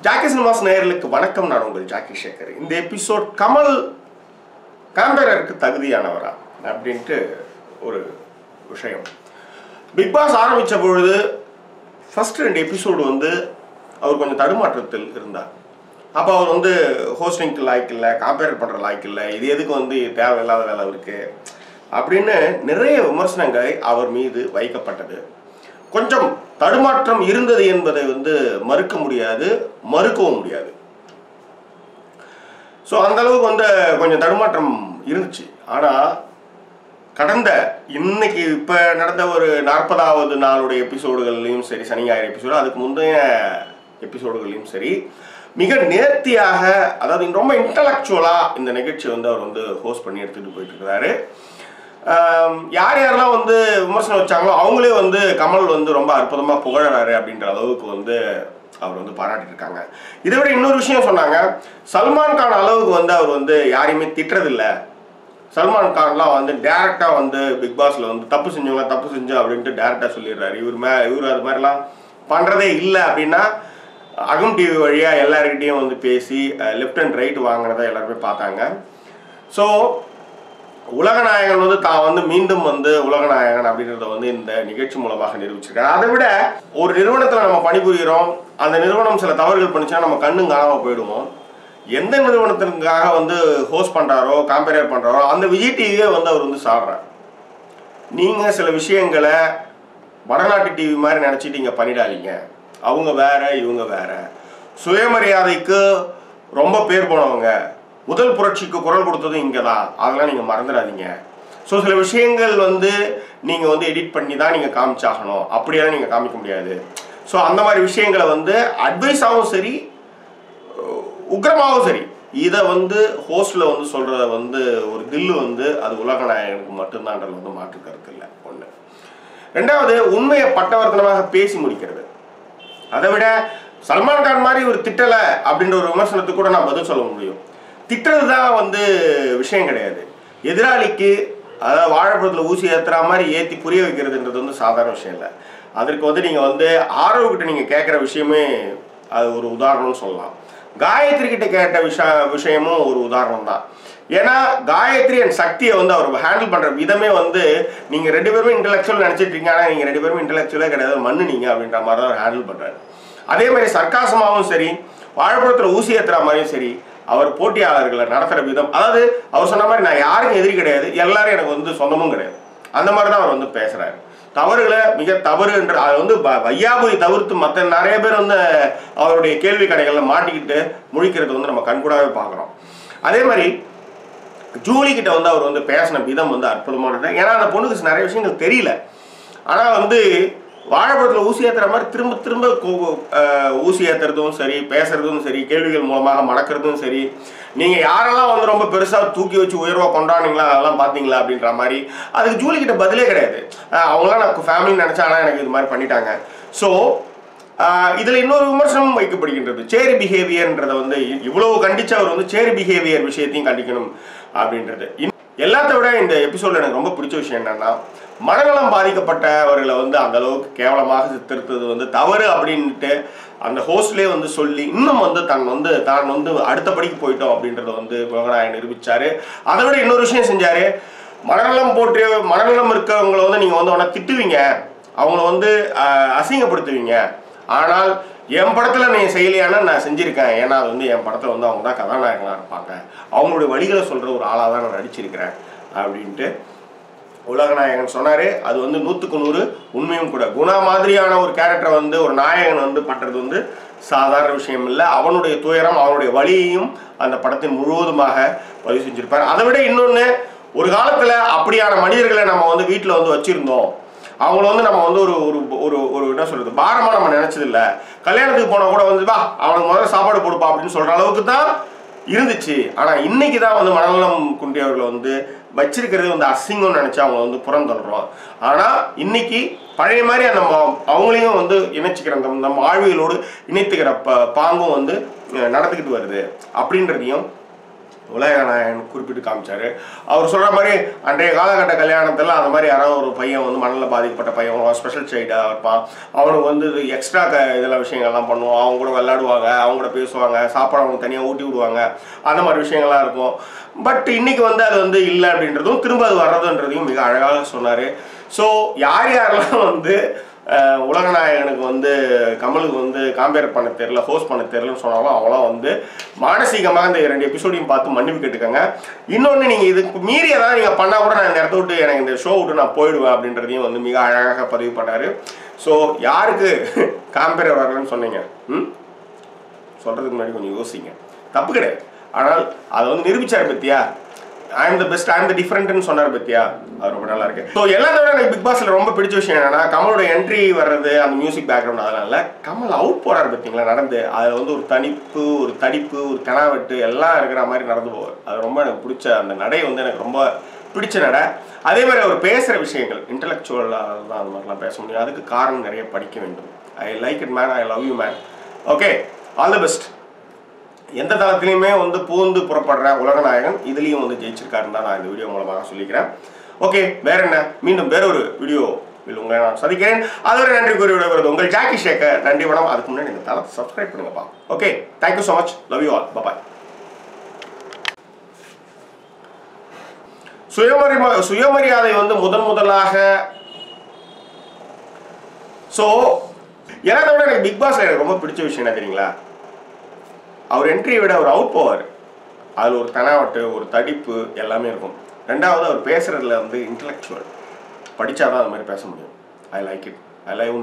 Jackie cinemas நேயர்களுக்கு வணக்கம். நான் உங்கள் ஜாக்கி சேகர். இந்த எபிசோட் கமல் காம்பேரருக்கு தகுதியானவரா அப்படின்ட்டு ஒரு விஷயம். பிக் பாஸ் ஆரம்பித்த பொழுது ஃபர்ஸ்ட் 2 எபிசோடு அவர் கொஞ்சம் தடுமாற்றத்தில் இருந்தார். அப்போ அவர் ஹோஸ்டிங்க்கு லாய்க்கு இல்லை, காம்பேர் பண்ணுற லாய்க்கு இல்லை, இது எதுக்கு தேவையில்லாத வேலை இருக்குது அப்படின்னு நிறைய விமர்சனங்களை அவர் மீது வைக்கப்பட்டது. கொஞ்சம் தடுமாற்றம் இருந்தது என்பதை மறுக்க முடியாது, மறுக்கவும் முடியாது. ஸோ அந்த அளவுக்கு கொஞ்சம் தடுமாற்றம் இருந்துச்சு. ஆனால் கடந்த இன்னைக்கு இப்போ நடந்த ஒரு 40வது நாளுடைய எபிசோடுகள்லையும் சரி, சனி ஞாயிறு எபிசோடு, அதுக்கு முந்தைய எபிசோடுகள்லையும் சரி, மிக நேர்த்தியாக, அதாவது ரொம்ப இன்டலெக்சுவலாக இந்த நிகழ்ச்சி அவர் ஹோஸ்ட் பண்ணி எடுத்துகிட்டு போயிட்டு இருக்கிறாரு. யார் யாரெல்லாம் விமர்சனம் வச்சாங்களோ அவங்களே கமல் ரொம்ப அற்புதமாக புகழறாரு அப்படின்ற அளவுக்கு அவர் பாராட்டிட்டு இருக்காங்க. இதை விட இன்னொரு விஷயம் சொன்னாங்க. சல்மான் கான் அளவுக்கு அவர் யாரையுமே திட்டுறதில்லை. சல்மான் கான்லாம் டேரெக்டாக பிக் பாஸில் தப்பு செஞ்சவங்க தப்பு செஞ்சோம் அப்படின்ட்டு டேரெக்டாக சொல்லிடுறாரு. இவர் அது மாதிரிலாம் பண்ணுறதே இல்லை அப்படின்னா அகம் டிவி வழியாக எல்லாருக்கிட்டையும் பேசி லெஃப்ட் அண்ட் ரைட் வாங்கினதை எல்லாருமே பார்த்தாங்க. ஸோ உலகநாயகன் தான் மீண்டும் உலகநாயகன் அப்படின்றத இந்த நிகழ்ச்சி மூலமாக நிரூபிச்சிருக்காரு. அதை விட ஒரு நிறுவனத்தில் நம்ம பணிபுரிகிறோம், அந்த நிறுவனம் சில தவறுகள் பண்ணிச்சுன்னா நம்ம கண்ணும் காணாமல் போயிடுவோம். எந்த நிறுவனத்திற்காக ஹோஸ்ட் பண்ணுறாரோ காம்பேர் பண்ணுறாரோ அந்த விஜய் டிவியே அவர் சாடுறார். நீங்கள் சில விஷயங்களை வடநாட்டு டிவி மாதிரி நினச்சிட்டு இங்கே பண்ணிடாதீங்க. அவங்க வேற, இவங்க வேற. சுயமரியாதைக்கு ரொம்ப பேர் போனவங்க, முதல் புரட்சிக்கு குரல் கொடுத்தது இங்கே தான், அதெல்லாம் நீங்கள் மறந்துடாதீங்க. ஸோ சில விஷயங்கள் நீங்கள் எடிட் பண்ணி தான் நீங்கள் காமிச்சாகணும், அப்படியெல்லாம் நீங்கள் காமிக்க முடியாது. ஸோ அந்த மாதிரி விஷயங்களை அட்வைஸாகவும் சரி, உக்ரமாகவும் சரி, இதை ஹோஸ்டில் சொல்கிறத ஒரு தில்லு அது உலகநாயகனுக்கு மட்டும்தான்றது மாற்று கருத்து இல்லை. ஒன்று. ரெண்டாவது, உண்மையை பட்டவர்த்தனமாக பேசி முடிக்கிறது. அதை விட சல்மான் கான் மாதிரி ஒரு திட்டலை அப்படின்ற ஒரு விமர்சனத்துக்கு கூட நான் பதில் சொல்ல முடியும். திட்டுறது தான் விஷயம் கிடையாது. எதிராளிக்கு, அதாவது வாழைப்பழத்தில் ஊசி ஏற்றுற மாதிரி ஏற்றி புரிய வைக்கிறதுன்றது சாதாரண விஷயம் இல்லை. அதற்கு நீங்கள் ஆரோக்கிட்ட நீங்கள் கேட்குற விஷயமே அது ஒரு உதாரணம்னு சொல்லலாம். காயத்ரி கிட்ட கேட்ட விஷயமும் ஒரு உதாரணம் தான். ஏன்னா காயத்ரி அண்ட் சக்தியை அவர் ஹேண்டில் பண்ணுற விதமே நீங்கள் 2 பேருமே இன்டெலெக்சுவல் நினச்சிட்டு இருக்கீங்க, ஆனால் நீங்கள் 2 பேருமே இன்டெலெக்சுவலே கிடையாது, மண்ணு நீங்கள் அப்படின்ற மாதிரி தான் அவர் ஹேண்டில் பண்ணுறாரு. அதே மாதிரி சர்க்காசமாகவும் சரி, வாழைப்பழத்தில் ஊசி ஏற்றுற மாதிரியும் சரி, அவர் போட்டியாளர்களை நடத்துகிற விதம், அதாவது அவர் சொன்ன மாதிரி நான் யாருக்கும் எதிரி கிடையாது, எல்லாரும் எனக்கு சொந்தமும் கிடையாது, அந்த மாதிரி தான் அவர் பேசுகிறாரு. தவறுகளை மிக தவறு என்று அது வையாபுரி தவிர்த்து மற்ற நிறைய பேர் அவருடைய கேள்வி கடைகளில் மாட்டிக்கிட்டு முழிக்கிறது நம்ம கண்கூடாவே பார்க்குறோம். அதே மாதிரி ஜூலி கிட்ட அவர் பேசின விதம் அற்புதமானது. ஏன்னா அந்த பொண்ணுக்கு நிறைய விஷயங்கள் தெரியல. ஆனால் வாழைப்பழத்தில் ஊசி ஏற்றுற மாதிரி திரும்ப திரும்ப ஊசி ஏற்றுறதும் சரி, பேசுறதும் சரி, கேள்விகள் மூலமாக மடக்கிறதும் சரி, நீங்கள் யாரெல்லாம் ரொம்ப பெருசாக தூக்கி வச்சு உயர்வாக கொண்டாடுனீங்களா, அதெல்லாம் பார்த்தீங்களா அப்படின்ற மாதிரி அதுக்கு ஜூலி கிட்ட பதிலே கிடையாது. அவங்களாம் நான் ஃபேமிலி நினச்சா, ஆனால் எனக்கு இது மாதிரி பண்ணிட்டாங்க. ஸோ இதில் இன்னொரு விமர்சனம் வைக்கப்படுகின்றது. சேரி பிஹேவியர்ன்றதை இவ்வளவு கண்டிச்சு அவர் சேரி பிஹேவியர் விஷயத்தையும் கண்டிக்கணும் அப்படின்றது. எல்லாத்த விட இந்த எபிசோட்ல எனக்கு ரொம்ப பிடிச்ச விஷயம் என்னன்னா, மனநலம் பாதிக்கப்பட்டவர்களை அந்த அளவுக்கு கேவலமாக சித்தரித்தது தவறு அப்படின்ட்டு அந்த ஹோஸ்ட்லேயே சொல்லி இன்னும் தான் அடுத்தபடிக்கு போயிட்டோம் அப்படின்றத உலகநாயகன் நிரூபிச்சாரு. அதை விட இன்னொரு விஷயம் செஞ்சாரு. மனநலம் இருக்கவங்களை நீங்கள் உடனே திட்டுவீங்க, அவங்கள அசிங்கப்படுத்துவீங்க, ஆனால் என் படத்தில் நீ செய்யலையானா நான் செஞ்சுருக்கேன், ஏன்னா அது என் படத்தில் அவங்க தான் கதாநாயகனாக இருப்பாங்க, அவங்களுடைய வழிகளை சொல்கிற ஒரு ஆளாக தான் நான் நடிச்சிருக்கிறேன் அப்படின்ட்டு உலகநாயகன் சொன்னார். அது 100க்கு 100 உண்மையும் கூட. குணா மாதிரியான ஒரு கேரக்டரை ஒரு நாயகன் பண்ணுறது சாதாரண விஷயம் இல்லை. அவனுடைய துயரம், அவனுடைய வழியையும் அந்த படத்தின் முழுவதுமாக பதிவு செஞ்சுருப்பார். அதை விட இன்னொன்று, ஒரு காலத்தில் அப்படியான மனிதர்களை நம்ம வீட்டில் வச்சுருந்தோம். அவங்கள நம்ம ஒரு ஒரு ஒரு என்ன சொல்கிறது, பாரமாக நம்ம நினச்சதில்லை. கல்யாணத்துக்கு போனால் கூட வா அவனுக்கு முதல்ல சாப்பாடு கொடுப்பா அப்படின்னு சொல்கிற அளவுக்கு தான் இருந்துச்சு. ஆனால் இன்னைக்கு தான் மனநலம் குன்றியவர்களை வச்சிருக்கிறது அசிங்கம்னு நினச்சி அவங்க புறந்தள்ளுறோம். ஆனால் இன்னைக்கு பழைய மாதிரி நம்ம அவங்களையும் இணைச்சிக்கிற நம்ம ஆழ்விகளோடு இணைத்துக்கிற பாங்கும் நடந்துக்கிட்டு வருது அப்படின்றதையும் உலகநாயகன் குறிப்பிட்டு காமிச்சாரு. அவர் சொல்கிற மாதிரி அன்றைய காலகட்ட கல்யாணத்தில் அந்த மாதிரி யாராவது ஒரு பையன் வந்து மனநில் பாதிக்கப்பட்ட பையன் ஸ்பெஷல் சைல்டாக இருப்பான், அவனுக்கு வந்து எக்ஸ்ட்ரா இதெல்லாம் விஷயங்கள்லாம் பண்ணுவோம், அவங்க கூட விளையாடுவாங்க, அவங்க கூட பேசுவாங்க, சாப்பாடு அவங்க தனியாக ஊட்டி விடுவாங்க, அந்த மாதிரி விஷயங்கள்லாம் இருக்கும். பட் இன்னைக்கு வந்து அது வந்து இல்லை அப்படின்றதும் திரும்ப அது வர்றதுன்றதையும் மிக அழகாக சொன்னார். ஸோ யாரெல்லாம் வந்து உலகநாயகனுக்கு வந்து கமலுக்கு வந்து காம்பேர் பண்ண தெரியல, ஹோஸ்ட் பண்ண தெரியலன்னு சொன்னாலும் அவங்களாம் வந்து மானசீகமாக இந்த 2 எபிசோடையும் பார்த்து மன்னிப்பு கேட்டுக்கோங்க. இன்னொன்று, நீங்கள் இதுக்கு மீறி ஏதாவது நீங்கள் பண்ணால் கூட நான் இந்த இடத்த விட்டு எனக்கு இந்த ஷோ விட்டு நான் போயிடுவேன் அப்படின்றதையும் வந்து மிக அழகாக பதிவு பண்ணார். ஸோ யாருக்கு காம்பேர் வரலன்னு சொன்னீங்க, சொல்கிறதுக்கு முன்னாடி கொஞ்சம் யோசிங்க, தப்பு கிடையாது. ஆனால் அதை வந்து நிரூபிச்சார் பத்தியா, I am the best, I am the டிஃப்ரெண்ட்னு சொன்னார் பத்தியா, அது ரொம்ப நல்லா இருக்கு. ஸோ எல்லாத்தோட எனக்கு பிக் பாஸ்ல ரொம்ப பிடிச்ச விஷயம் என்னன்னா, கமலோட என்ட்ரி வர்றது, அந்த மியூசிக் பேக்ரவுண்ட், அதெல்லாம் இல்லை, கமல் அவுட் போறாரு பார்த்தீங்களா நடந்து, அதில் வந்து ஒரு தனிப்பு, ஒரு தடிப்பு, ஒரு கனாவெட்டு எல்லாம் இருக்கிற மாதிரி நடந்து போவார். அது ரொம்ப எனக்கு பிடிச்ச அந்த நடை வந்து எனக்கு ரொம்ப பிடிச்ச நடை. அதே மாதிரி அவர் பேசுகிற விஷயங்கள் இன்டலெக்சுவலாக தான் அந்த மாதிரிலாம் பேச முடியும். அதுக்கு காரணம் நிறைய படிக்க வேண்டும். I like it man, I love you man. Okay, all the best. எந்த தளத்திலையுமே வந்து பூந்து புறப்படுற உலகநாயகன் இதுலேயும் வந்து ஜெயிச்சிருக்காருன்னு தான் நான் இந்த வீடியோ மூலமாக சொல்லிக்கிறேன். ஓகே, வேற என்ன, மீண்டும் வேற ஒரு வீடியோ உங்களை நான் சந்திக்கிறேன். அதுவரை நன்றி கூறி விடுவது உங்கள் ஜாக்கி ஷேக்கர். நன்றி வணக்கம். அதுக்கு முன்னாடி இந்த தளத்தை சப்ஸ்கிரைப் பண்ணுங்கப்பா. Okay, thank you so much, love you all, bye. சுயமரியாதை வந்து முதலாக ஸோ எல்லாத்த விட எனக்கு பிக் பாஸ்ல எனக்கு ரொம்ப பிடிச்ச விஷயம் என்ன தெரியுங்களா, அவர் என்ட்ரியை விட அவர் அவுட் போவார். அதில் ஒரு தனாவட்டு, ஒரு தடிப்பு எல்லாமே இருக்கும். ரெண்டாவது, அவர் பேசுறதுல வந்து இன்டலெக்சுவல், படித்தாதான் அது மாதிரி பேச முடியும். I like it, I live